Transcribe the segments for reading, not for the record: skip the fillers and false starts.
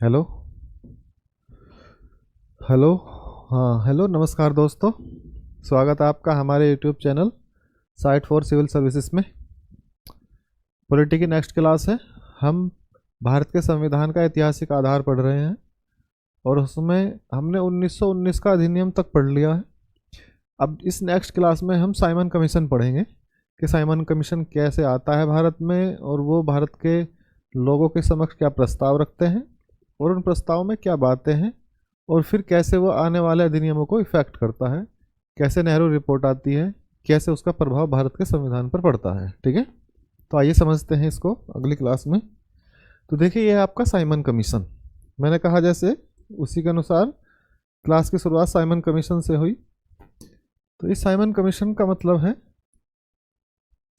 Hello. Hello. हाँ, hello, नमस्कार दोस्तों। स्वागत है आपका हमारे YouTube channel site for civil services में। पॉलिटी की नेक्स्ट क्लास है। हम भारत के संविधान का ऐतिहासिक आधार पढ़ रहे हैं और उसमें हमने 1919 का अधिनियम तक पढ़ लिया है। अब इस नेक्स्ट क्लास में हम साइमन कमीशन पढ़ेंगे कि साइमन कमीशन कैसे आता है भारत में और वो भारत के लोगों के समक्ष क्या प्रस्ताव रखते हैं और उन प्रस्ताव में क्या बातें हैं और फिर कैसे वो आने वाले अधिनियमों को इफेक्ट करता है, कैसे नेहरू रिपोर्ट आती है, कैसे उसका प्रभाव भारत के संविधान पर पड़ता है। ठीक है, तो आइए समझते हैं इसको अगली क्लास में। तो देखिए, यह है आपका साइमन कमीशन। मैंने कहा जैसे उसी के अनुसार क्लास की शुरुआत साइमन कमीशन से हुई। तो इस साइमन कमीशन का मतलब है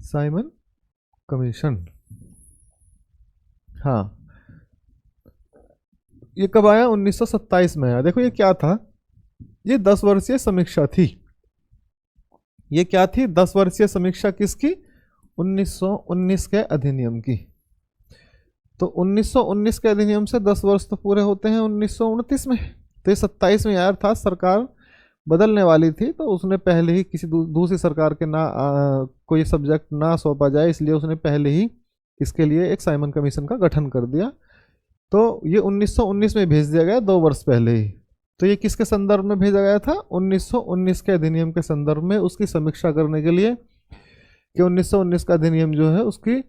साइमन कमीशन। हाँ, ये कब आया? 1927 में आया। देखो ये क्या था, ये 10 वर्षीय समीक्षा थी। ये क्या थी? 10 वर्षीय समीक्षा किसकी? 1919 के अधिनियम की। तो 1919 के अधिनियम से 10 वर्ष तो पूरे होते हैं 1929 में। तो ये 27 में यार था, सरकार बदलने वाली थी तो उसने पहले ही किसी दूसरी सरकार के ना कोई सब्जेक्ट ना सौंपा जाए, इसलिए उसने पहले ही इसके लिए एक साइमन कमीशन का गठन कर दिया। तो ये 1919 में भेज दिया गया, 2 वर्ष पहले ही। तो ये किसके संदर्भ में भेजा गया था? 1919 के अधिनियम के संदर्भ में, उसकी समीक्षा करने के लिए कि 1919 का अधिनियम जो है उसकी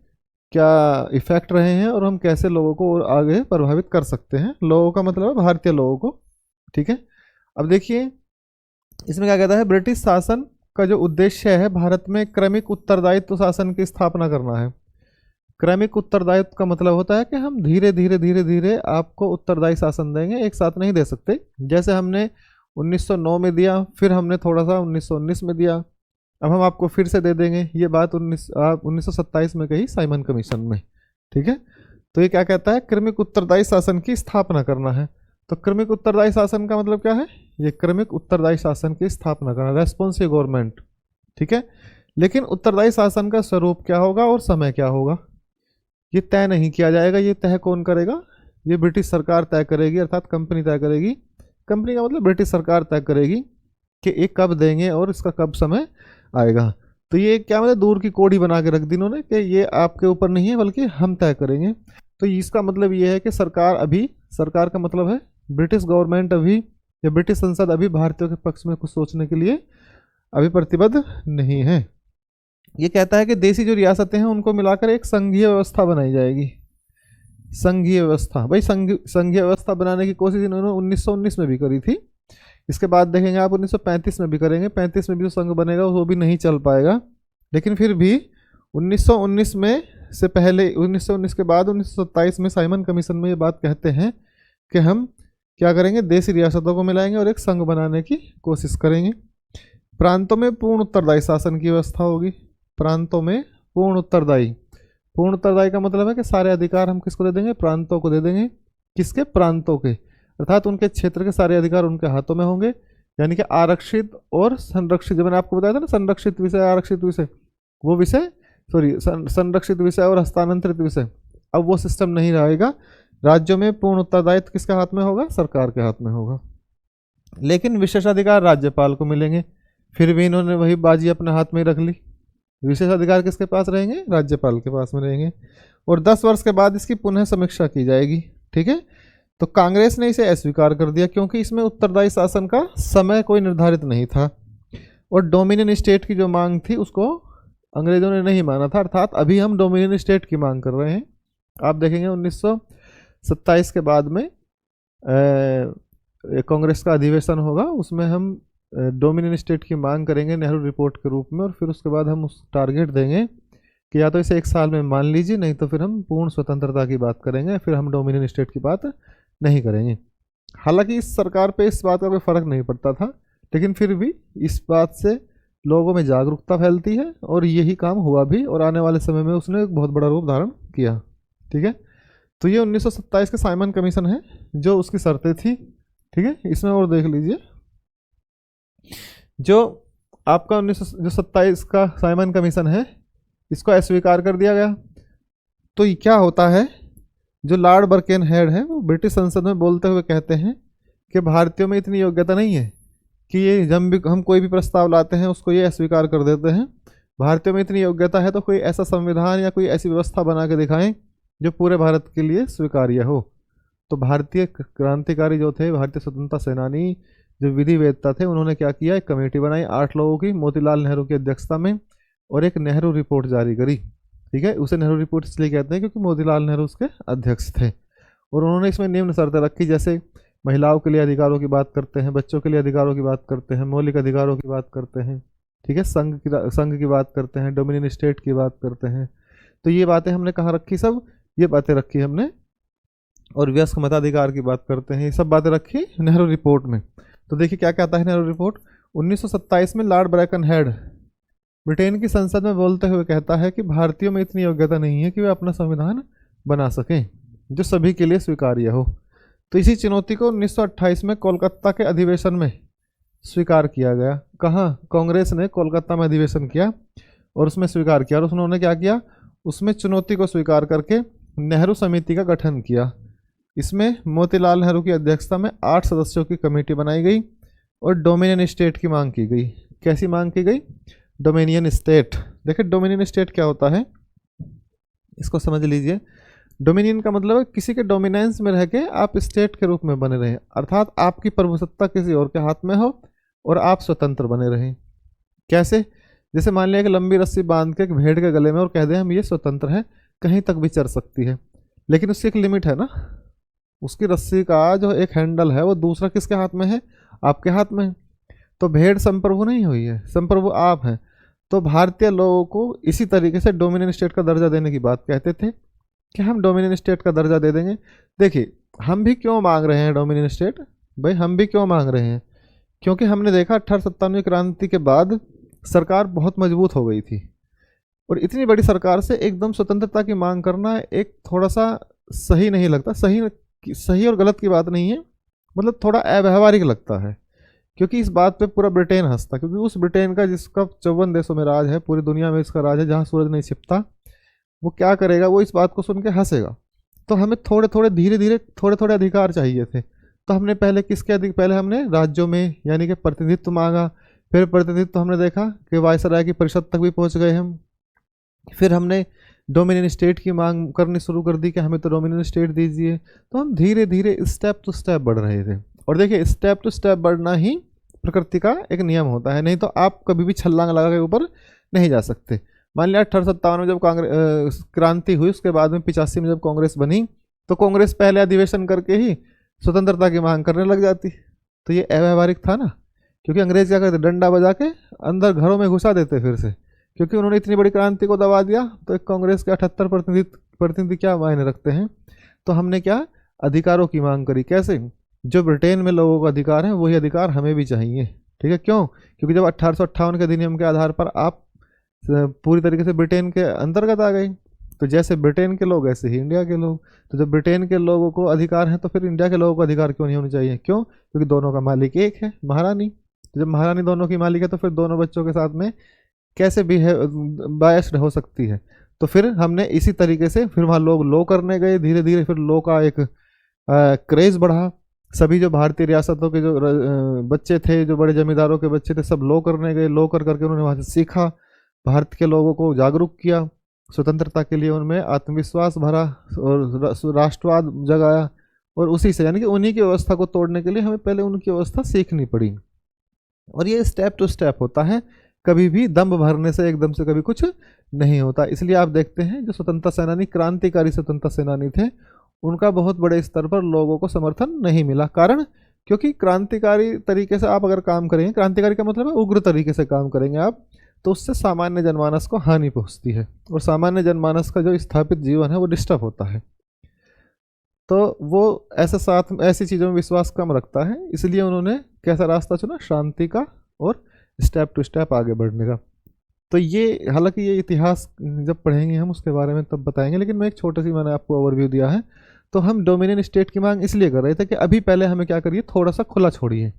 क्या इफेक्ट रहे हैं और हम कैसे लोगों को और आगे प्रभावित कर सकते हैं। लोगों का मतलब है भारतीय लोगों को। ठीक है, अब देखिए इसमें क्या कहता है, ब्रिटिश शासन का जो उद्देश्य है भारत में क्रमिक उत्तरदायित्व शासन की स्थापना करना है। क्रमिक उत्तरदायित्व का मतलब होता है कि हम धीरे धीरे धीरे धीरे आपको उत्तरदायी शासन देंगे, एक साथ नहीं दे सकते। जैसे हमने 1909 में दिया, फिर हमने थोड़ा सा 1919 में दिया, अब हम आपको फिर से दे देंगे। ये बात 1927 में कही साइमन कमीशन में। ठीक है, तो ये क्या कहता है, क्रमिक उत्तरदायी शासन की स्थापना करना है। तो क्रमिक उत्तरदायी शासन का मतलब क्या है? ये क्रमिक उत्तरदायी शासन की स्थापना करना, रेस्पॉन्सिव गवर्नमेंट। ठीक है, लेकिन उत्तरदायी शासन का स्वरूप क्या होगा और समय क्या होगा ये तय नहीं किया जाएगा। ये तय कौन करेगा? ये ब्रिटिश सरकार तय करेगी, अर्थात कंपनी तय करेगी। कंपनी का मतलब ब्रिटिश सरकार तय करेगी कि ये कब देंगे और इसका कब समय आएगा। तो ये क्या मतलब दूर की कोड़ी बना के रख दी इन्होंने कि ये आपके ऊपर नहीं है बल्कि हम तय करेंगे। तो इसका मतलब ये है कि सरकार अभी, सरकार का मतलब है ब्रिटिश गवर्नमेंट अभी या ब्रिटिश संसद अभी भारतीयों के पक्ष में कुछ सोचने के लिए अभी प्रतिबद्ध नहीं है। ये कहता है कि देसी जो रियासतें हैं उनको मिलाकर एक संघीय व्यवस्था बनाई जाएगी। संघीय व्यवस्था, भाई संघीय व्यवस्था बनाने की कोशिश इन्होंने 1919 में भी करी थी। इसके बाद देखेंगे आप 1935 में भी करेंगे। 35 में भी जो संघ बनेगा वो भी नहीं चल पाएगा। लेकिन फिर भी 1919 में से पहले, 1919 के बाद 1927 में साइमन कमीशन में ये बात कहते हैं कि हम क्या करेंगे, देशी रियासतों को मिलाएंगे और एक संघ बनाने की कोशिश करेंगे। प्रांतों में पूर्ण उत्तरदायी शासन की व्यवस्था होगी। प्रांतों में पूर्ण उत्तरदायी, पूर्ण उत्तरदायी का मतलब है कि सारे अधिकार हम किसको दे देंगे? प्रांतों को दे देंगे। किसके? प्रांतों के, अर्थात उनके क्षेत्र के सारे अधिकार उनके हाथों में होंगे। यानी कि आरक्षित और संरक्षित, जो मैंने आपको बताया था ना, संरक्षित विषय आरक्षित विषय, वो विषय सॉरी संरक्षित विषय और हस्तांतरित विषय, अब वो सिस्टम नहीं रहेगा। राज्यों में पूर्ण उत्तरदायित्व किसके हाथ में होगा? सरकार के हाथ में होगा। लेकिन विशेषाधिकार राज्यपाल को मिलेंगे। फिर भी इन्होंने वही बाजी अपने हाथ में रख ली। विशेष अधिकार किसके पास रहेंगे? राज्यपाल के पास में रहेंगे। और 10 वर्ष के बाद इसकी पुनः समीक्षा की जाएगी। ठीक है, तो कांग्रेस ने इसे अस्वीकार कर दिया क्योंकि इसमें उत्तरदायी शासन का समय कोई निर्धारित नहीं था और डोमिनियन स्टेट की जो मांग थी उसको अंग्रेजों ने नहीं माना था। अर्थात अभी हम डोमिनियन स्टेट की मांग कर रहे हैं। आप देखेंगे 1927 के बाद में कांग्रेस का अधिवेशन होगा, उसमें हम डोमिनियन स्टेट की मांग करेंगे नेहरू रिपोर्ट के रूप में। और फिर उसके बाद हम उस टारगेट देंगे कि या तो इसे 1 साल में मान लीजिए, नहीं तो फिर हम पूर्ण स्वतंत्रता की बात करेंगे, फिर हम डोमिनियन स्टेट की बात नहीं करेंगे। हालांकि इस सरकार पे इस बात का कोई फर्क नहीं पड़ता था, लेकिन फिर भी इस बात से लोगों में जागरूकता फैलती है और यही काम हुआ भी और आने वाले समय में उसने एक बहुत बड़ा रूप धारण किया। ठीक है, तो ये 1927 के साइमन कमीशन है जो उसकी शर्तें थी। ठीक है, इसमें और देख लीजिए, जो आपका 1927 का साइमन कमीशन है इसको अस्वीकार कर दिया गया। तो ये क्या होता है जो लॉर्ड बर्केनहेड है वो ब्रिटिश संसद में बोलते हुए कहते हैं कि भारतीयों में इतनी योग्यता नहीं है कि ये जब भी हम कोई भी प्रस्ताव लाते हैं उसको ये अस्वीकार कर देते हैं। भारतीयों में इतनी योग्यता है तो कोई ऐसा संविधान या कोई ऐसी व्यवस्था बना के दिखाएं जो पूरे भारत के लिए स्वीकार्य हो। तो भारतीय क्रांतिकारी जो थे, भारतीय स्वतंत्रता सेनानी जो विधिवेत्ता थे, उन्होंने क्या किया, एक कमेटी बनाई 8 लोगों की मोतीलाल नेहरू की अध्यक्षता में और एक नेहरू रिपोर्ट जारी करी। ठीक है, उसे नेहरू रिपोर्ट इसलिए कहते हैं क्योंकि मोतीलाल नेहरू उसके अध्यक्ष थे। और उन्होंने इसमें निम्न शर्तें रखी, जैसे महिलाओं के लिए अधिकारों की बात करते हैं, बच्चों के लिए अधिकारों की बात करते हैं, मौलिक अधिकारों की बात करते हैं, ठीक है, संघ की बात करते हैं, डोमिनियन स्टेट की बात करते हैं। तो ये बातें हमने कहाँ रखी, सब ये बातें रखी हमने। और वयस्क मताधिकार की बात करते हैं, ये सब बातें रखी नेहरू रिपोर्ट में। तो देखिए क्या कहता है नेहरू रिपोर्ट। 1927 में लॉर्ड ब्रैकनहेड ब्रिटेन की संसद में बोलते हुए कहता है कि भारतीयों में इतनी योग्यता नहीं है कि वे अपना संविधान बना सकें जो सभी के लिए स्वीकार्य हो। तो इसी चुनौती को 1928 में कोलकाता के अधिवेशन में स्वीकार किया गया। कहाँ, कांग्रेस ने कोलकाता में अधिवेशन किया और उसमें स्वीकार किया। और उन्होंने क्या किया, उसमें चुनौती को स्वीकार करके नेहरू समिति का गठन किया। इसमें मोतीलाल नेहरू की अध्यक्षता में 8 सदस्यों की कमेटी बनाई गई और डोमिनियन स्टेट की मांग की गई। कैसी मांग की गई, डोमिनियन स्टेट। देखिए डोमिनियन स्टेट क्या होता है, इसको समझ लीजिए। डोमिनियन का मतलब है किसी के डोमिनेंस में रह के आप स्टेट के रूप में बने रहें, अर्थात आपकी प्रभुसत्ता किसी और के हाथ में हो और आप स्वतंत्र बने रहें। कैसे, जैसे मान लिया कि लंबी रस्सी बांध के एक भेड़ के गले में और कह दें हम ये स्वतंत्र है, कहीं तक भी चल सकती है, लेकिन उसकी एक लिमिट है ना। उसकी रस्सी का जो एक हैंडल है वो दूसरा किसके हाथ में है, आपके हाथ में है। तो भेड़ संप्रभु नहीं हुई है, संप्रभु आप हैं। तो भारतीय लोगों को इसी तरीके से डोमिनियन स्टेट का दर्जा देने की बात कहते थे कि हम डोमिनियन स्टेट का दर्जा दे देंगे। देखिए हम भी क्यों मांग रहे हैं डोमिनियन स्टेट, भाई हम भी क्यों मांग रहे हैं, क्योंकि हमने देखा 1897 क्रांति के बाद सरकार बहुत मजबूत हो गई थी और इतनी बड़ी सरकार से एकदम स्वतंत्रता की मांग करना एक थोड़ा सा सही नहीं लगता। सही और गलत की बात नहीं है, मतलब थोड़ा अव्यावहारिक लगता है, क्योंकि इस बात पे पूरा ब्रिटेन हंसता, क्योंकि उस ब्रिटेन का जिसका 54 देशों में राज है, पूरी दुनिया में इसका राज है, जहाँ सूरज नहीं छिपता, वो क्या करेगा, वो इस बात को सुन के हंसेगा। तो हमें थोड़े थोड़े धीरे धीरे थोड़े थोड़े अधिकार चाहिए थे। तो हमने पहले किसके अधिक, पहले हमने राज्यों में यानी कि प्रतिनिधित्व मांगा, फिर प्रतिनिधित्व हमने देखा कि वायसराय की परिषद तक भी पहुंच गए हम। फिर हमने डोमिनियन स्टेट की मांग करनी शुरू कर दी कि हमें तो डोमिनियन स्टेट दीजिए। तो हम धीरे धीरे स्टेप टू स्टेप बढ़ रहे थे। और देखिए स्टेप टू स्टेप बढ़ना ही प्रकृति का एक नियम होता है, नहीं तो आप कभी भी छलांग लगा के ऊपर नहीं जा सकते। मान लिया 1857 में जब कांग्रेस क्रांति हुई, उसके बाद में 85 में जब कांग्रेस बनी, तो कांग्रेस पहले अधिवेशन करके ही स्वतंत्रता की मांग करने लग जाती। तो ये अव्यावहारिक था ना, क्योंकि अंग्रेज क्या करते, डंडा बजा के अंदर घरों में घुसा देते फिर से, क्योंकि उन्होंने इतनी बड़ी क्रांति को दबा दिया। तो एक कांग्रेस के 78 प्रतिनिधि क्या मायने रखते हैं। तो हमने क्या, अधिकारों की मांग करी। कैसे, जो ब्रिटेन में लोगों को अधिकार है वही अधिकार हमें भी चाहिए। ठीक है, क्यों, क्योंकि जब 1858 के अधिनियम के आधार पर आप पूरी तरीके से ब्रिटेन के अंतर्गत आ गए, तो जैसे ब्रिटेन के लोग ऐसे ही इंडिया के लोग। तो जब ब्रिटेन के लोगों को अधिकार है तो फिर इंडिया के लोगों को अधिकार क्यों नहीं होने चाहिए, क्यों, क्योंकि दोनों का मालिक एक है, महारानी। तो जब महारानी दोनों की मालिक है तो फिर दोनों बच्चों के साथ में कैसे भी है बायस्ड हो सकती है। तो फिर हमने इसी तरीके से फिर वहाँ लोग लो करने गए, धीरे धीरे फिर लो का एक क्रेज़ बढ़ा। सभी जो भारतीय रियासतों के जो बच्चे थे, जो बड़े जमींदारों के बच्चे थे, सब लो करने गए। लो कर करके उन्होंने वहाँ से सीखा, भारत के लोगों को जागरूक किया, स्वतंत्रता के लिए उनमें आत्मविश्वास भरा और राष्ट्रवाद जगाया। और उसी से यानी कि उन्हीं की व्यवस्था को तोड़ने के लिए हमें पहले उनकी व्यवस्था सीखनी पड़ी। और ये स्टेप टू स्टेप होता है, कभी भी दम भरने से एकदम से कभी कुछ नहीं होता। इसलिए आप देखते हैं जो स्वतंत्रता सेनानी, क्रांतिकारी स्वतंत्रता सेनानी थे, उनका बहुत बड़े स्तर पर लोगों को समर्थन नहीं मिला। कारण, क्योंकि क्रांतिकारी तरीके से आप अगर काम करेंगे, क्रांतिकारी का मतलब है उग्र तरीके से काम करेंगे आप, तो उससे सामान्य जनमानस को हानि पहुंचती है और सामान्य जनमानस का जो स्थापित जीवन है वो डिस्टर्ब होता है। तो वो ऐसी चीज़ों में विश्वास कम रखता है, इसलिए उन्होंने कैसा रास्ता चुना, शांति का और स्टेप टू स्टेप आगे बढ़ने का। तो ये, हालांकि ये इतिहास जब पढ़ेंगे हम उसके बारे में तब बताएंगे, लेकिन मैं एक छोटी सी मैंने आपको ओवरव्यू दिया है। तो हम डोमिनियन स्टेट की मांग इसलिए कर रहे थे कि अभी पहले हमें क्या करिए, थोड़ा सा खुला छोड़िए।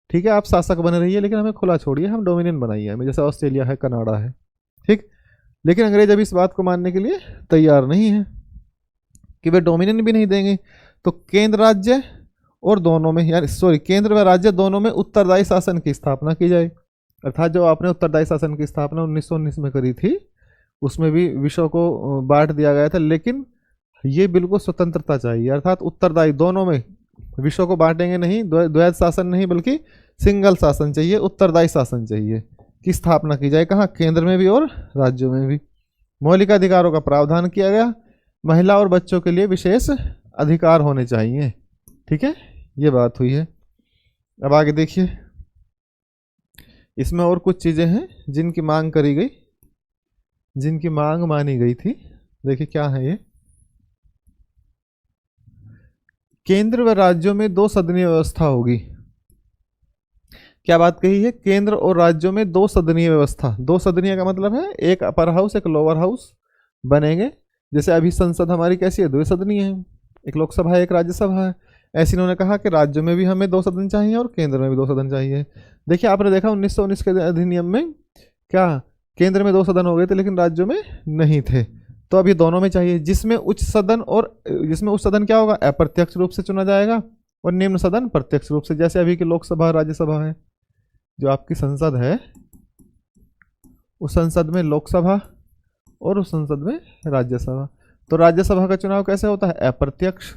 ठीक है, आप शासक बने रहिए लेकिन हमें खुला छोड़िए, हम डोमिनियन बनाइए हमें, जैसे ऑस्ट्रेलिया है, कनाडा है। ठीक, लेकिन अंग्रेज अभी इस बात को मानने के लिए तैयार नहीं है। कि वे डोमिनियन भी नहीं देंगे। तो केंद्र राज्य और दोनों में, यानी सॉरी, केंद्र व राज्य दोनों में उत्तरदायी शासन की स्थापना की जाए। अर्थात जो आपने उत्तरदायी शासन की स्थापना 1919 में करी थी, उसमें भी विषयों को बांट दिया गया था, लेकिन ये बिल्कुल स्वतंत्रता चाहिए। अर्थात उत्तरदायी दोनों में, विषयों को बांटेंगे नहीं, द्वैध शासन नहीं, बल्कि सिंगल शासन चाहिए, उत्तरदायी शासन चाहिए की स्थापना की जाए। कहाँ? केंद्र में भी और राज्यों में भी। मौलिक अधिकारों का प्रावधान किया गया। महिला और बच्चों के लिए विशेष अधिकार होने चाहिए। ठीक है, ये बात हुई है। अब आगे देखिए, इसमें और कुछ चीजें हैं जिनकी मांग करी गई, जिनकी मांग मानी गई थी। देखिए क्या है ये। केंद्र व राज्यों में 2 सदनीय व्यवस्था होगी। क्या बात कही है? केंद्र और राज्यों में 2 सदनीय व्यवस्था। 2 सदनीय का मतलब है एक अपर हाउस एक लोअर हाउस बनेंगे। जैसे अभी संसद हमारी कैसी है? 2 सदनीय है, एक लोकसभा है एक राज्यसभा है। ऐसे इन्होंने कहा कि राज्यों में भी हमें 2 सदन चाहिए और केंद्र में भी 2 सदन चाहिए। देखिए आपने देखा 1919 के अधिनियम में क्या केंद्र में 2 सदन हो गए थे, लेकिन राज्यों में नहीं थे। तो अब ये दोनों में चाहिए, जिसमें उच्च सदन क्या होगा? अप्रत्यक्ष रूप से चुना जाएगा, और निम्न सदन प्रत्यक्ष रूप से। जैसे अभी की लोकसभा राज्यसभा है, जो आपकी संसद है, उस संसद में लोकसभा और उस संसद में राज्यसभा। तो राज्यसभा का चुनाव कैसे होता है? अप्रत्यक्ष।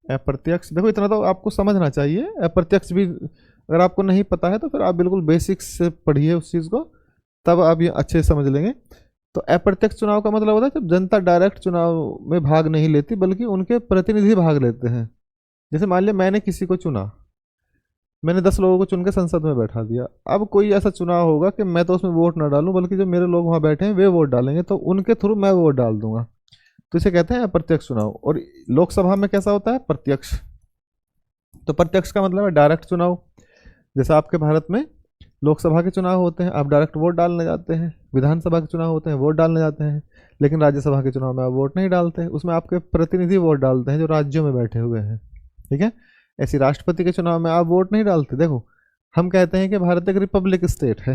अप्रत्यक्ष, देखो इतना तो आपको समझना चाहिए। अप्रत्यक्ष भी अगर आपको नहीं पता है तो फिर आप बिल्कुल बेसिक्स से पढ़िए उस चीज़ को, तब आप ये अच्छे से समझ लेंगे। तो अप्रत्यक्ष चुनाव का मतलब होता है जब जनता डायरेक्ट चुनाव में भाग नहीं लेती, बल्कि उनके प्रतिनिधि भाग लेते हैं। जैसे मान लिया मैंने किसी को चुना, मैंने 10 लोगों को चुन के संसद में बैठा दिया। अब कोई ऐसा चुनाव होगा कि मैं तो उसमें वोट ना डालूं, बल्कि जो मेरे लोग वहाँ बैठे हैं वे वोट डालेंगे, तो उनके थ्रू मैं वोट डाल दूंगा। तो इसे कहते हैं अप्रत्यक्ष चुनाव। और लोकसभा में कैसा होता है? प्रत्यक्ष। तो प्रत्यक्ष का मतलब है डायरेक्ट चुनाव। जैसे आपके भारत में लोकसभा के चुनाव होते हैं, आप डायरेक्ट वोट डालने जाते हैं। विधानसभा के चुनाव होते हैं, वोट डालने जाते हैं। लेकिन राज्यसभा के चुनाव में आप वोट नहीं डालते, उसमें आपके प्रतिनिधि वोट डालते हैं जो राज्यों में बैठे हुए हैं। ठीक है, ऐसी राष्ट्रपति के चुनाव में आप वोट नहीं डालते। देखो हम कहते हैं कि भारत एक रिपब्लिक स्टेट है,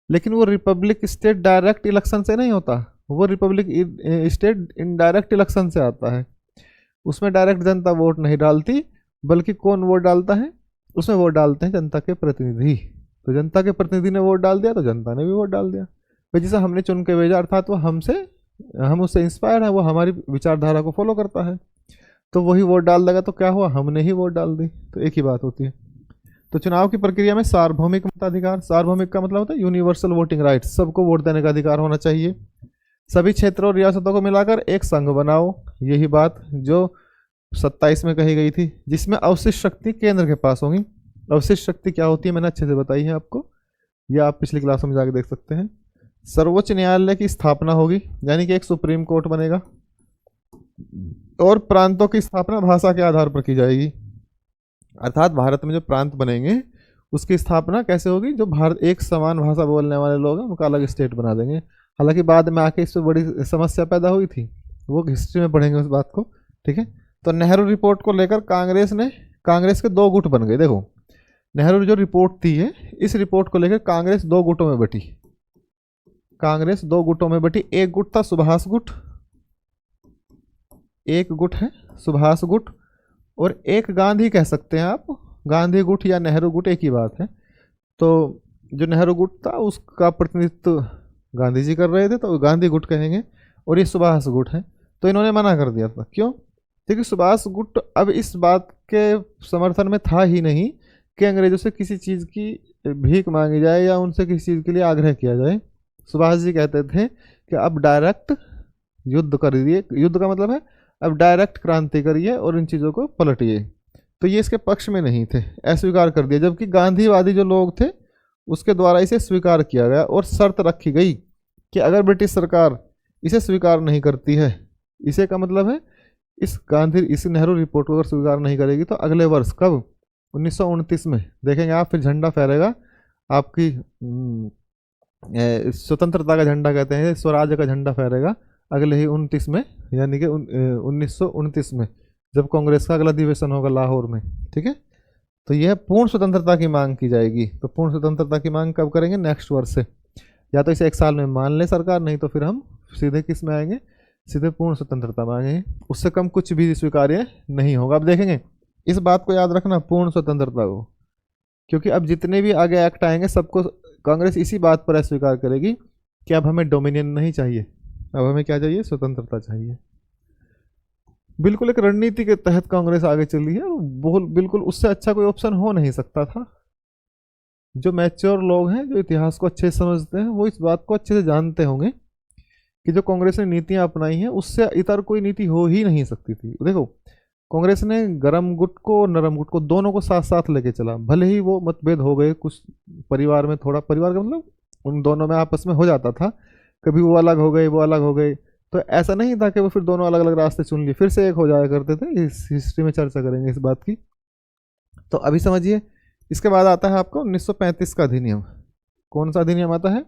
लेकिन वो रिपब्लिक स्टेट डायरेक्ट इलेक्शन से नहीं होता, वो रिपब्लिक स्टेट इनडायरेक्ट इलेक्शन से आता है। उसमें डायरेक्ट जनता वोट नहीं डालती, बल्कि कौन वोट डालता है? उसमें वोट डालते हैं जनता के प्रतिनिधि। तो जनता के प्रतिनिधि ने वोट डाल दिया तो जनता ने भी वोट डाल दिया। भाई जिसे हमने चुन के भेजा, अर्थात वो हम उससे इंस्पायर है, वो हमारी विचारधारा को फॉलो करता है, तो वही वोट डाल देगा। तो क्या हुआ? हमने ही वोट डाल दी। तो एक ही बात होती है। तो चुनाव की प्रक्रिया में सार्वभौमिक मताधिकार, सार्वभौमिक का मतलब होता है यूनिवर्सल वोटिंग राइट, सबको वोट देने का अधिकार होना चाहिए। सभी क्षेत्रों और रियासतों को मिलाकर एक संघ बनाओ, यही बात जो 27 में कही गई थी, जिसमें अवशिष्ट शक्ति केंद्र के पास होगी। अवशिष्ट शक्ति क्या होती है मैंने अच्छे से बताई है आपको, यह आप पिछली क्लास में जाकर देख सकते हैं। सर्वोच्च न्यायालय की स्थापना होगी, यानी कि एक सुप्रीम कोर्ट बनेगा, और प्रांतों की स्थापना भाषा के आधार पर की जाएगी। अर्थात भारत में जो प्रांत बनेंगे उसकी स्थापना कैसे होगी? जो भारत एक समान भाषा बोलने वाले लोग हैं उनका अलग स्टेट बना देंगे। हालांकि बाद में आके इससे बड़ी समस्या पैदा हुई थी, वो हिस्ट्री में पढ़ेंगे उस बात को। ठीक है, तो नेहरू रिपोर्ट को लेकर कांग्रेस के 2 गुट बन गए। देखो नेहरू जो रिपोर्ट थी है, इस रिपोर्ट को लेकर कांग्रेस 2 गुटों में बटी। कांग्रेस 2 गुटों में बटी। एक गुट था सुभाष गुट, एक गुट है सुभाष गुट, और एक गांधी कह सकते हैं आप, गांधी गुट या नेहरू गुट एक ही बात है। तो जो नेहरू गुट था उसका प्रतिनिधित्व गांधी जी कर रहे थे, तो गांधी गुट कहेंगे, और ये सुभाष गुट है। तो इन्होंने मना कर दिया था। क्यों? क्योंकि सुभाष गुट अब इस बात के समर्थन में था ही नहीं कि अंग्रेजों से किसी चीज़ की भीख मांगी जाए या उनसे किसी चीज़ के लिए आग्रह किया जाए। सुभाष जी कहते थे कि अब डायरेक्ट युद्ध करिए, युद्ध का मतलब है अब डायरेक्ट क्रांति करिए और इन चीज़ों को पलटिए। तो ये इसके पक्ष में नहीं थे, अस्वीकार कर दिया। जबकि गांधीवादी जो लोग थे उसके द्वारा इसे स्वीकार किया गया, और शर्त रखी गई कि अगर ब्रिटिश सरकार इसे स्वीकार नहीं करती है, इसे का मतलब है इस नेहरू रिपोर्ट को अगर स्वीकार नहीं करेगी, तो अगले वर्ष कब? 1929 में देखेंगे आप, फिर झंडा फहरेगा आपकी स्वतंत्रता का झंडा कहते हैं, स्वराज्य का झंडा फहरेगा अगले ही 29 में, यानी कि 1929 में, जब कांग्रेस का अगला अधिवेशन होगा लाहौर में। ठीक है, तो यह पूर्ण स्वतंत्रता की मांग की जाएगी। तो पूर्ण स्वतंत्रता की मांग कब करेंगे? नेक्स्ट वर्ष से। या तो इसे 1 साल में मान ले सरकार, नहीं तो फिर हम सीधे किस में आएंगे? सीधे पूर्ण स्वतंत्रता मांगे, उससे कम कुछ भी स्वीकार्य नहीं होगा। अब देखेंगे, इस बात को याद रखना, पूर्ण स्वतंत्रता को, क्योंकि अब जितने भी आगे एक्ट आएंगे सबको कांग्रेस इसी बात पर अस्वीकार करेगी कि अब हमें डोमिनियन नहीं चाहिए, अब हमें क्या चाहिए, स्वतंत्रता चाहिए। बिल्कुल एक रणनीति के तहत कांग्रेस आगे चली है, और बिल्कुल उससे अच्छा कोई ऑप्शन हो नहीं सकता था। जो मैच्योर लोग हैं, जो इतिहास को अच्छे से समझते हैं, वो इस बात को अच्छे से जानते होंगे कि जो कांग्रेस ने नीतियां अपनाई हैं उससे इतर कोई नीति हो ही नहीं सकती थी। देखो, कांग्रेस ने गरम गुट को और नरम गुट को दोनों को साथ साथ लेके चला, भले ही वो मतभेद हो गए कुछ परिवार में, थोड़ा परिवार का मतलब उन दोनों में आपस में हो जाता था, कभी वो अलग हो गए, वो अलग हो गए, तो ऐसा नहीं था कि वो फिर दोनों अलग अलग रास्ते चुन लिए फिर से एक हो जाया करते थे। इस हिस्ट्री में चर्चा करेंगे इस बात की। तो अभी समझिए, इसके बाद आता है आपको 1935 का अधिनियम। कौन सा अधिनियम आता है,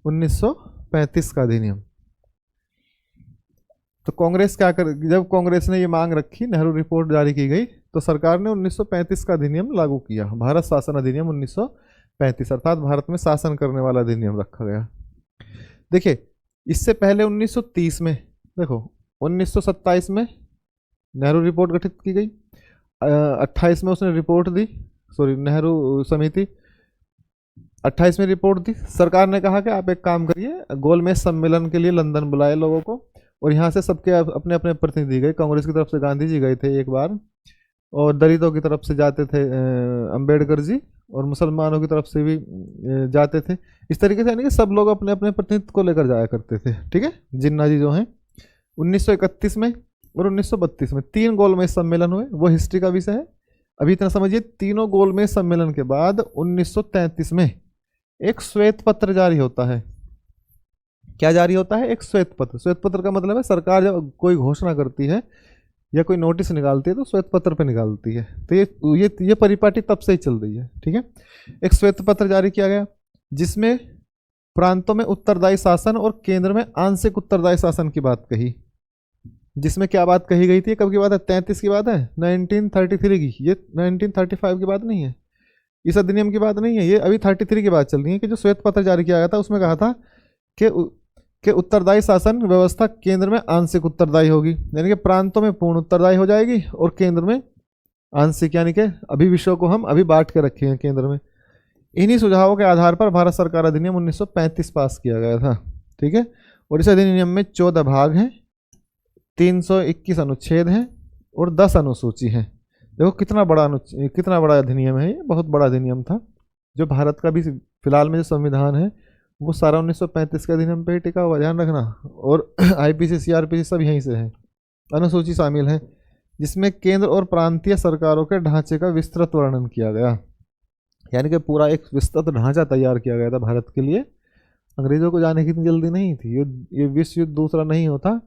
1935 का अधिनियम। तो कांग्रेस क्या कर, जब कांग्रेस ने ये मांग रखी, नेहरू रिपोर्ट जारी की गई, तो सरकार ने 1935 का अधिनियम लागू किया, भारत शासन अधिनियम 1935, अर्थात भारत में शासन करने वाला अधिनियम रखा गया। देखिए, इससे पहले 1930 में, देखो 1927 में नेहरू रिपोर्ट गठित की गई, 28 में उसने रिपोर्ट दी, सॉरी नेहरू समिति 28 में रिपोर्ट दी। सरकार ने कहा कि आप एक काम करिए, गोलमेज सम्मेलन के लिए लंदन बुलाए लोगों को, और यहाँ से सबके अपने अपने प्रतिनिधि गए। कांग्रेस की तरफ से गांधी जी गए थे एक बार, और दलितों की तरफ से जाते थे अंबेडकर जी, और मुसलमानों की तरफ से भी जाते थे। इस तरीके से यानी कि सब लोग अपने अपने प्रतिनिधित्व को लेकर जाया करते थे, ठीक है। जिन्ना जी जो हैं 1931 में और 1932 में 3 गोलमेज सम्मेलन हुए, वो हिस्ट्री का विषय है। अभी इतना समझिए, तीनों गोलमेज सम्मेलन के बाद 1933 में एक श्वेत पत्र जारी होता है। क्या जारी होता है, एक श्वेत पत्र। श्वेत पत्र का मतलब है सरकार जब कोई घोषणा करती है या कोई नोटिस निकालती है तो श्वेत पत्र पे निकालती है। तो ये परिपाटी तब से ही चल रही है, ठीक है। एक श्वेत पत्र जारी किया गया जिसमें प्रांतों में उत्तरदायी शासन और केंद्र में आंशिक उत्तरदायी शासन की बात कही। जिसमें क्या बात कही गई थी, कब की बात है, 33 की बात है, 1933 की, ये 1935 की बात नहीं है, इस अधिनियम की बात नहीं है, ये अभी 33 की बात चल रही है कि जो श्वेत पत्र जारी किया गया था उसमें कहा था कि उत्तरदायी शासन व्यवस्था केंद्र में आंशिक उत्तरदायी होगी, यानी कि प्रांतों में पूर्ण उत्तरदायी हो जाएगी और केंद्र में आंशिक, यानी कि अभी विषयों को हम अभी बांट के रखे हैं केंद्र में। इन्हीं सुझावों के आधार पर भारत सरकार अधिनियम 1935 पास किया गया था, ठीक है। और इस अधिनियम में 14 भाग हैं, 321 अनुच्छेद हैं और 10 अनुसूची हैं। देखो कितना बड़ा अधिनियम है, ये बहुत बड़ा अधिनियम था। जो भारत का भी फिलहाल में जो संविधान है वो सारा 1935 के अधिनियम पे ही टिका हुआ, ध्यान रखना। और आईपीसी सीआरपीसी सब यहीं से हैं। अनुसूची शामिल है जिसमें केंद्र और प्रांतीय सरकारों के ढांचे का विस्तृत वर्णन किया गया, यानी कि पूरा एक विस्तृत ढांचा तैयार किया गया था भारत के लिए। अंग्रेजों को जाने की इतनी जल्दी नहीं थी, ये विश्व युद्ध दूसरा नहीं होता,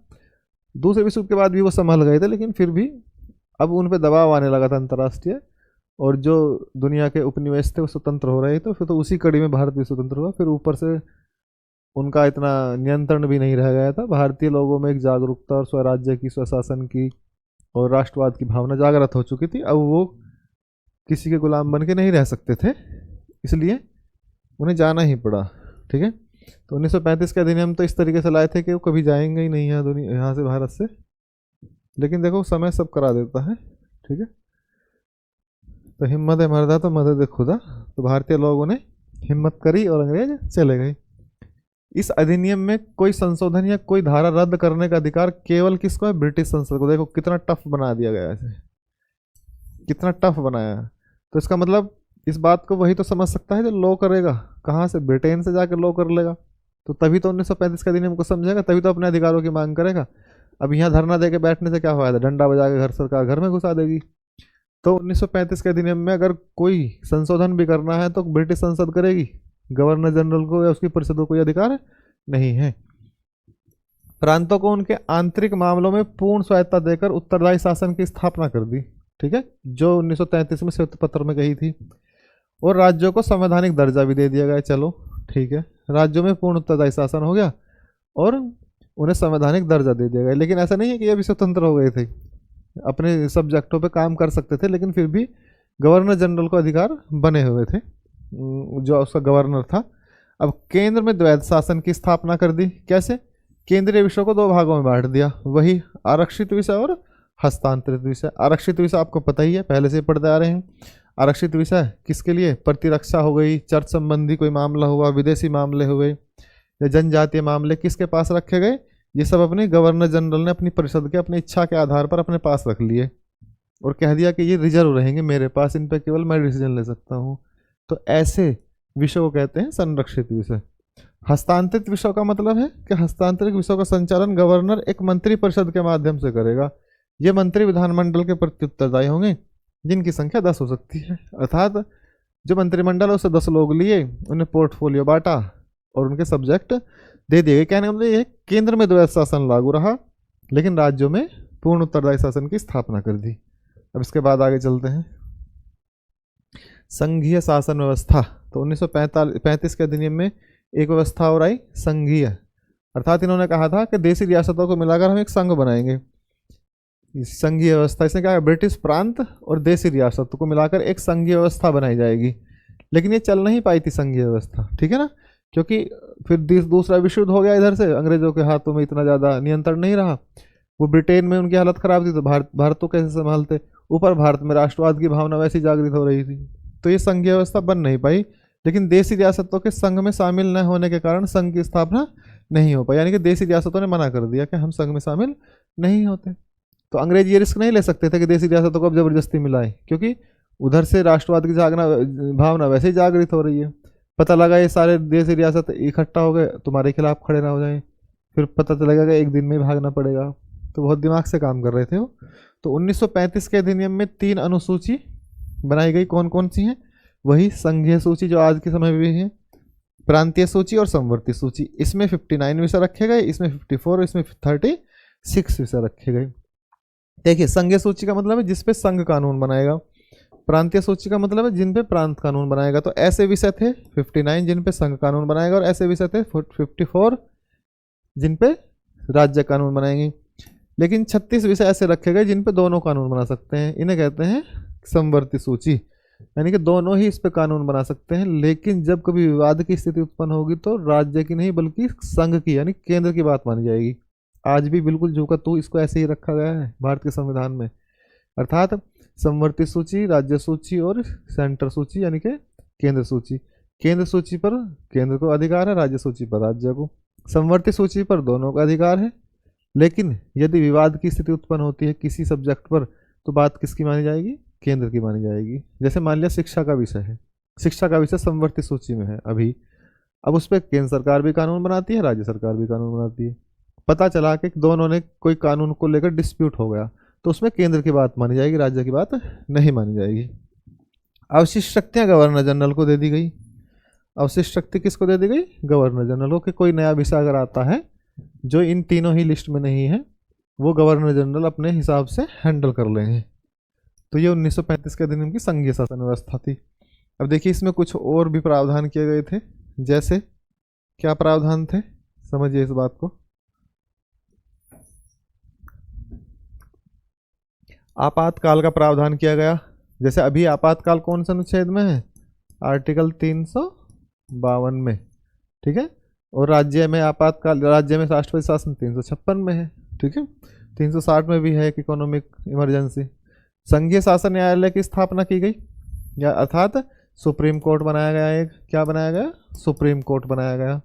दूसरे विश्व युद्ध के बाद भी वो संभल गए थे, लेकिन फिर भी अब उन पर दबाव आने लगा था अंतर्राष्ट्रीय, और जो दुनिया के उपनिवेश थे वो स्वतंत्र हो रहे थे। फिर तो उसी कड़ी में भारत भी स्वतंत्र हुआ। फिर ऊपर से उनका इतना नियंत्रण भी नहीं रह गया था। भारतीय लोगों में एक जागरूकता और स्वराज्य की, स्वशासन की और राष्ट्रवाद की भावना जागृत हो चुकी थी। अब वो किसी के गुलाम बन के नहीं रह सकते थे, इसलिए उन्हें जाना ही पड़ा, ठीक है। तो 1935 के अधिनियम तो इस तरीके से लाए थे कि वो कभी जाएंगे ही नहीं यहाँ से, भारत से। लेकिन देखो समय सब करा देता है, ठीक है। तो हिम्मत है मर्दा तो मदद है खुदा। तो भारतीय लोगों ने हिम्मत करी और अंग्रेज चले गए। इस अधिनियम में कोई संशोधन या कोई धारा रद्द करने का अधिकार केवल किसको है, ब्रिटिश संसद को। देखो कितना टफ बना दिया गया है, कितना टफ बनाया है। तो इसका मतलब इस बात को वही तो समझ सकता है जो लॉ करेगा, कहाँ से, ब्रिटेन से जाकर लॉ कर लेगा। तो तभी तो 1935 के अधिनियम को समझेगा, तभी तो अपने अधिकारों की मांग करेगा। अब यहाँ धरना दे के बैठने से क्या फायदा, डंडा बजा के सरकार घर में घुसा देगी। तो 1935 के अधिनियम में अगर कोई संशोधन भी करना है तो ब्रिटिश संसद करेगी, गवर्नर जनरल को या उसकी परिषदों को यह अधिकार नहीं है। प्रांतों को उनके आंतरिक मामलों में पूर्ण स्वायत्ता देकर उत्तरदायी शासन की स्थापना कर दी, ठीक है, जो 1933 में श्वेत पत्र में कही थी। और राज्यों को संवैधानिक दर्जा भी दे दिया गया, चलो ठीक है, राज्यों में पूर्ण उत्तरदायी शासन हो गया और उन्हें संवैधानिक दर्जा दे दिया गया। लेकिन ऐसा नहीं है कि ये भी स्वतंत्र हो गए थे, अपने सब्जेक्टों पे काम कर सकते थे, लेकिन फिर भी गवर्नर जनरल को अधिकार बने हुए थे, जो उसका गवर्नर था। अब केंद्र में द्वैध शासन की स्थापना कर दी। कैसे, केंद्रीय विषयों को दो भागों में बांट दिया, वही आरक्षित विषय और हस्तांतरित विषय। आरक्षित विषय आपको पता ही है, पहले से पढ़ते आ रहे हैं। आरक्षित विषय किसके लिए? प्रतिरक्षा हो गई, चर्च संबंधी कोई मामला हुआ, विदेशी मामले हुए या जनजातीय मामले किसके पास रखे गए? ये सब अपने गवर्नर जनरल ने अपनी परिषद के अपनी इच्छा के आधार पर अपने पास रख लिए और कह दिया कि ये रिजर्व रहेंगे मेरे पास, इन पर केवल मैं डिसीजन ले सकता हूँ। तो ऐसे विषय को कहते हैं संरक्षित विषय। हस्तांतरित विषयों का मतलब है कि हस्तांतरित विषयों का संचालन गवर्नर एक मंत्री परिषद के माध्यम से करेगा। ये मंत्री विधानमंडल के प्रति उत्तरदायी होंगे, जिनकी संख्या 10 हो सकती है। अर्थात जो मंत्रिमंडल है उसे 10 लोग लिए, उन्हें पोर्टफोलियो बांटा और उनके सब्जेक्ट दे दिए गए। कहने का मतलब ये केंद्र में द्वैध शासन लागू रहा, लेकिन राज्यों में पूर्ण उत्तरदायी शासन की स्थापना कर दी। अब इसके बाद आगे चलते हैं। संघीय शासन व्यवस्था। तो 1935 के अधिनियम में एक व्यवस्था और आई, संघीय। अर्थात इन्होंने कहा था कि देशी रियासतों को मिलाकर हम एक संघ बनाएंगे। संघीय व्यवस्था, इसने क्या, ब्रिटिश प्रांत और देशी रियासतों को मिलाकर एक संघीय व्यवस्था बनाई जाएगी। लेकिन ये चल नहीं पाई थी संघीय व्यवस्था, ठीक है ना, क्योंकि फिर दूसरा विश्व युद्ध हो गया, इधर से अंग्रेजों के हाथों में इतना ज़्यादा नियंत्रण नहीं रहा। वो ब्रिटेन में उनकी हालत खराब थी, तो भारत तो कैसे संभालते। ऊपर भारत में राष्ट्रवाद की भावना वैसी जागृत हो रही थी, तो ये संघीय व्यवस्था बन नहीं पाई। लेकिन देशी रियासतों के संघ में शामिल न होने के कारण संघ की स्थापना नहीं हो पाई, यानी कि देशी रियासतों ने मना कर दिया कि हम संघ में शामिल नहीं होते। तो अंग्रेज ये रिस्क नहीं ले सकते थे कि देशी रियासतों को अब जबरदस्ती मिलाए, क्योंकि उधर से राष्ट्रवाद की भावना वैसे ही जागृत हो रही है। पता लगा ये सारे देशी रियासत इकट्ठा हो गए, तुम्हारे खिलाफ खड़े ना हो जाएं, फिर पता चलेगा कि एक दिन में ही भागना पड़ेगा। तो बहुत दिमाग से काम कर रहे थे वो। तो 1935 के अधिनियम में 3 अनुसूची बनाई गई। कौन कौन सी हैं? वही संघीय सूची जो आज के समय में भी है, प्रांतीय सूची और संवर्ती सूची। इसमें 59 विषय रखे गए, इसमें 54, इसमें 36 विषय रखे गए। देखिए, संघीय सूची का मतलब है जिस पे संघ कानून बनाएगा, प्रांतीय सूची का मतलब है जिन पे प्रांत कानून बनाएगा। तो ऐसे विषय थे 59 जिन पे संघ कानून बनाएगा, और ऐसे विषय थे 54 जिन पे राज्य कानून बनाएंगे। लेकिन 36 विषय ऐसे रखे गए जिन पे दोनों कानून बना सकते हैं, इन्हें कहते हैं संवर्ती सूची, यानी कि दोनों ही इस पे कानून बना सकते हैं। लेकिन जब कभी विवाद की स्थिति उत्पन्न होगी तो राज्य की नहीं बल्कि संघ की यानी केंद्र की बात मानी जाएगी। आज भी बिल्कुल जो का तू इसको ऐसे ही रखा गया है भारत के संविधान में। अर्थात संवर्ती सूची, राज्य सूची और सेंटर सूची यानी कि केंद्र सूची। केंद्र सूची पर केंद्र को अधिकार है, राज्य सूची पर राज्य को। संवर्ती सूची पर दोनों का अधिकार है। लेकिन यदि विवाद की स्थिति उत्पन्न होती है किसी सब्जेक्ट पर, तो बात किसकी मानी जाएगी? केंद्र की मानी जाएगी। जैसे मान लिया शिक्षा का विषय है, शिक्षा का विषय संवर्ती सूची में है अभी, अब उस पर केंद्र सरकार भी कानून बनाती है, राज्य सरकार भी कानून बनाती है। पता चला कि दोनों ने कोई कानून को लेकर डिस्प्यूट हो गया, तो उसमें केंद्र की बात मानी जाएगी, राज्य की बात नहीं मानी जाएगी। अवशिष्ट शक्तियाँ गवर्नर जनरल को दे दी गई। अवशिष्ट शक्ति किसको दे दी गई? गवर्नर जनरल को। कि कोई नया विषय अगर आता है जो इन तीनों ही लिस्ट में नहीं है, वो गवर्नर जनरल अपने हिसाब से हैंडल कर लेंगे। तो ये 1935 के अधिनियम की संघीय शासन व्यवस्था थी। अब देखिए, इसमें कुछ और भी प्रावधान किए गए थे। जैसे क्या प्रावधान थे, समझिए इस बात को। आपातकाल का प्रावधान किया गया। जैसे अभी आपातकाल कौन से अनुच्छेद में है? आर्टिकल 352 में, ठीक है। और राज्य में आपातकाल, राज्य में राष्ट्रपति शासन 356 में है, ठीक है। 360 में भी है एक इकोनॉमिक इमरजेंसी। संघीय शासन न्यायालय की स्थापना की गई, या अर्थात सुप्रीम कोर्ट बनाया गया। एक क्या बनाया गया? सुप्रीम कोर्ट बनाया गया।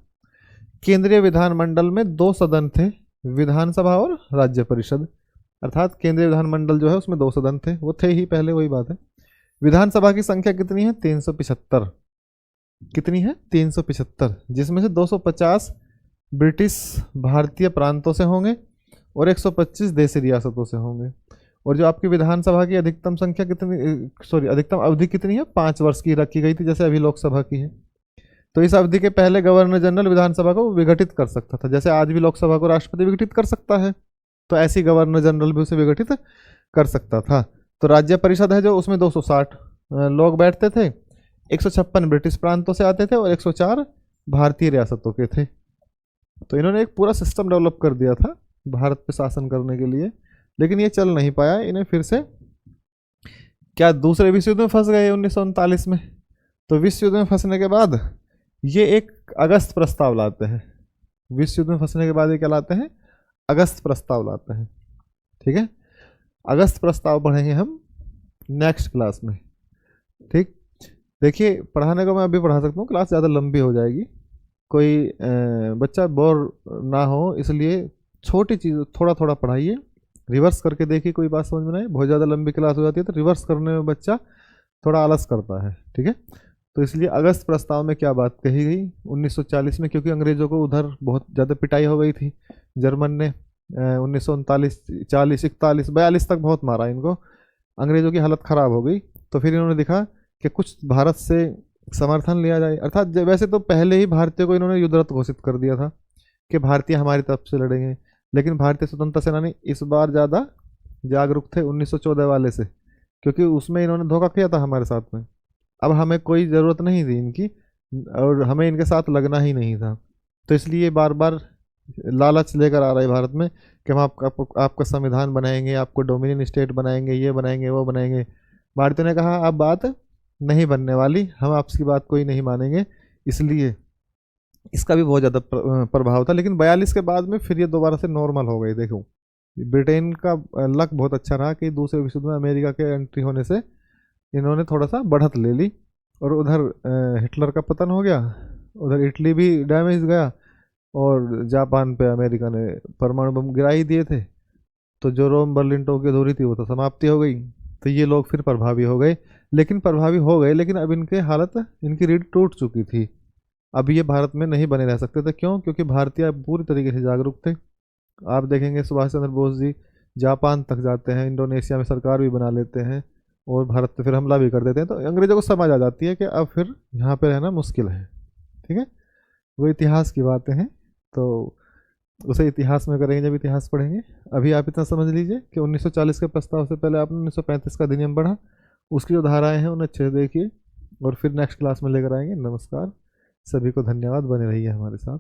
केंद्रीय विधानमंडल में 2 सदन थे, विधानसभा और राज्य परिषद। अर्थात केंद्रीय विधानमंडल जो है उसमें 2 सदन थे, वो थे ही पहले, वही बात है। विधानसभा की संख्या कितनी है? 375। कितनी है? 375, जिसमें से 250 ब्रिटिश भारतीय प्रांतों से होंगे और 125 देशी रियासतों से होंगे। और जो आपकी विधानसभा की अधिकतम संख्या कितनी, अधिकतम अवधि कितनी है? 5 वर्ष की रखी गई थी, जैसे अभी लोकसभा की है। तो इस अवधि के पहले गवर्नर जनरल विधानसभा को विघटित कर सकता था, जैसे आज भी लोकसभा को राष्ट्रपति विघटित कर सकता है, तो ऐसी गवर्नर जनरल भी उसे विघटित कर सकता था। तो राज्य परिषद है जो, उसमें 260 लोग बैठते थे, 156 ब्रिटिश प्रांतों से आते थे और 104 भारतीय रियासतों के थे। तो इन्होंने एक पूरा सिस्टम डेवलप कर दिया था भारत पे शासन करने के लिए, लेकिन ये चल नहीं पाया। इन्हें फिर से क्या दूसरे विश्व युद्ध में फंस गए 1939 में। तो विश्व युद्ध में फंसने के बाद ये एक अगस्त प्रस्ताव लाते हैं। विश्व युद्ध में फंसने के बाद ये क्या लाते हैं, अगस्त प्रस्ताव लाते हैं। ठीक है, अगस्त प्रस्ताव पढ़ेंगे हम नेक्स्ट क्लास में। ठीक, देखिए पढ़ाने को मैं अभी पढ़ा सकता हूँ, क्लास ज़्यादा लंबी हो जाएगी, कोई बच्चा बोर ना हो, इसलिए छोटी चीज़ थोड़ा थोड़ा पढ़ाइए, रिवर्स करके देखिए कोई बात समझ में नहीं। बहुत ज़्यादा लंबी क्लास हो जाती है तो रिवर्स करने में बच्चा थोड़ा आलस करता है। ठीक है, तो इसलिए अगस्त प्रस्ताव में क्या बात कही गई 1940 में, क्योंकि अंग्रेज़ों को उधर बहुत ज़्यादा पिटाई हो गई थी, जर्मन ने 1939 40 41 42 तक बहुत मारा इनको, अंग्रेज़ों की हालत ख़राब हो गई। तो फिर इन्होंने देखा कि कुछ भारत से समर्थन लिया जाए, अर्थात वैसे तो पहले ही भारतीयों को इन्होंने युद्धरत घोषित कर दिया था कि भारतीय हमारी तरफ से लड़ेंगे, लेकिन भारतीय स्वतंत्रता सेनानी इस बार ज़्यादा जागरूक थे 1914 वाले से, क्योंकि उसमें इन्होंने धोखा किया था हमारे साथ में। अब हमें कोई ज़रूरत नहीं थी इनकी और हमें इनके साथ लगना ही नहीं था, तो इसलिए बार बार लालच लेकर आ रहे भारत में कि हम आपका संविधान बनाएंगे, आपको डोमिनियन स्टेट बनाएंगे, ये बनाएंगे वो बनाएंगे। भारतीयों ने कहा अब बात नहीं बनने वाली, हम आपकी बात कोई नहीं मानेंगे, इसलिए इसका भी बहुत ज़्यादा प्रभाव था। लेकिन 42 के बाद में फिर ये दोबारा से नॉर्मल हो गई। देखो ब्रिटेन का लक बहुत अच्छा रहा कि दूसरे विश्व युद्ध में अमेरिका के एंट्री होने से इन्होंने थोड़ा सा बढ़त ले ली, और उधर हिटलर का पतन हो गया, उधर इटली भी डैमेज गया, और जापान पे अमेरिका ने परमाणु बम गिरा ही दिए थे, तो जो रोम बर्लिन टोक्यो दूरी थी वो तो समाप्ति हो गई। तो ये लोग फिर प्रभावी हो गए, लेकिन अब इनके हालत, इनकी रीढ़ टूट चुकी थी। अब ये भारत में नहीं बने रह सकते थे, क्यों? क्योंकि भारतीय पूरी तरीके से जागरूक थे। आप देखेंगे सुभाष चंद्र बोस जी जापान तक जाते हैं, इंडोनेशिया में सरकार भी बना लेते हैं, और भारत पे फिर हमला भी कर देते हैं, तो अंग्रेज़ों को समझ आ जाती है कि अब फिर यहाँ पे रहना मुश्किल है। ठीक है, वो इतिहास की बातें हैं, तो उसे इतिहास में करेंगे जब इतिहास पढ़ेंगे। अभी आप इतना समझ लीजिए कि 1940 के प्रस्ताव से पहले आपने 1935 का अधिनियम पढ़ा, उसकी जो धाराएं हैं उन्हें अच्छे से देखिए, और फिर नेक्स्ट क्लास में लेकर आएंगे। नमस्कार, सभी को धन्यवाद, बने रहिए हमारे साथ।